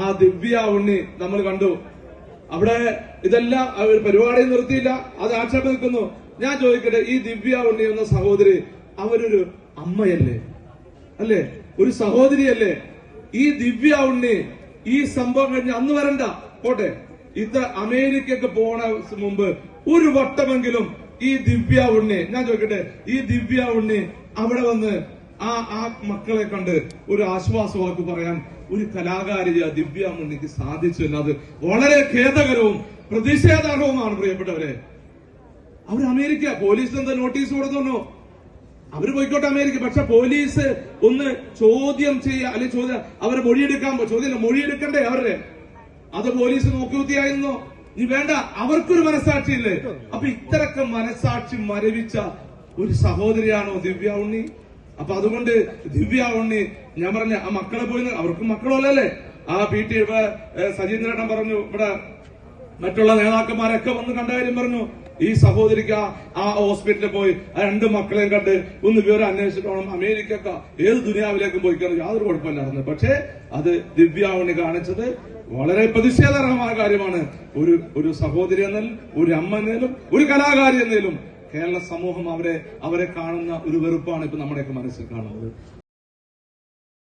ആ ദിവ്യ ഉണ്ണി നമ്മൾ കണ്ടു. അവിടെ ഇതെല്ലാം പരിപാടി നിർത്തിയില്ല, അത് ആക്ഷേപം നിൽക്കുന്നു. ഞാൻ ചോദിക്കട്ടെ, ഈ ദിവ്യ ഉണ്ണി എന്ന സഹോദരി അവരൊരു അമ്മയല്ലേ, അല്ലേ, ഒരു സഹോദരിയല്ലേ? ഈ ദിവ്യ ഉണ്ണി ഈ സംഭവം കഴിഞ്ഞ് അന്ന് വരണ്ട, പോട്ടെ, ഇത്ര അമേരിക്കക്ക് പോണ മുമ്പ് ഒരു വട്ടമെങ്കിലും ഈ ദിവ്യ ഉണ്ണി, ഞാൻ ചോദിക്കട്ടെ, ഈ ദിവ്യ ഉണ്ണി അവിടെ വന്ന് ആ മക്കളെ കണ്ട് ഒരു ആശ്വാസവാക്ക് പറയാൻ ഒരു കലാകാരിയ ദിവ്യ ഉണ്ണിക്ക് സാധിച്ചു എന്നത് വളരെ ഖേദകരവും പ്രതിഷേധാർഹവുമാണ്. പ്രിയപ്പെട്ടവരെ, അവർ അമേരിക്ക പോലീസ് എന്താ നോട്ടീസ് കൊടുക്കുന്നു, അവര് പോയിക്കോട്ടെ അമേരിക്ക. പക്ഷെ പോലീസ് ഒന്ന് ചോദ്യം ചെയ്യുക, അല്ലെങ്കിൽ ചോദ്യം അവരെ മൊഴിയെടുക്കാൻ, ചോദ്യം മൊഴിയെടുക്കണ്ടേ അവരുടെ, അത് പോലീസ് നോക്കുകുത്തിയായിരുന്നു. ഇനി വേണ്ട, അവർക്കൊരു മനസാക്ഷിയില്ലേ? അപ്പൊ ഇത്രയൊക്കെ മനസാക്ഷി മരവിച്ച ഒരു സഹോദരിയാണോ ദിവ്യ ഉണ്ണി? അപ്പൊ അതുകൊണ്ട് ദിവ്യ ഉണ്ണി, ഞാൻ പറഞ്ഞ ആ മക്കളെ പോയി, അവർക്ക് മക്കളല്ലേ, ആ PT സജീന്ദ്രേട്ടൻ പറഞ്ഞു, ഇവിടെ മറ്റുള്ള നേതാക്കന്മാരൊക്കെ വന്ന് കണ്ട കാര്യം പറഞ്ഞു. ഈ സഹോദരിക്ക് ആ ഹോസ്പിറ്റലിൽ പോയി ആ 2 മക്കളെയും കണ്ട് ഒന്ന് വിവരം അന്വേഷിച്ചിട്ട് വേണം അമേരിക്ക ഏത് ദുനിയാവിലേക്കും പോയിക്കാനും യാതൊരു കുഴപ്പമില്ലായിരുന്നു. പക്ഷേ അത് ദിവ്യ ഉണ്ണി കാണിച്ചത് വളരെ പ്രതിഷേധാർഹമായ കാര്യമാണ്. ഒരു സഹോദരി എന്നതിലും, ഒരു അമ്മ എന്നതിലും, ഒരു കലാകാരി എന്നതിലും കേരള സമൂഹം അവരെ കാണുന്ന ഒരു വെറുപ്പാണ് ഇപ്പൊ നമ്മുടെയൊക്കെ മനസ്സിൽ കാണുന്നത്.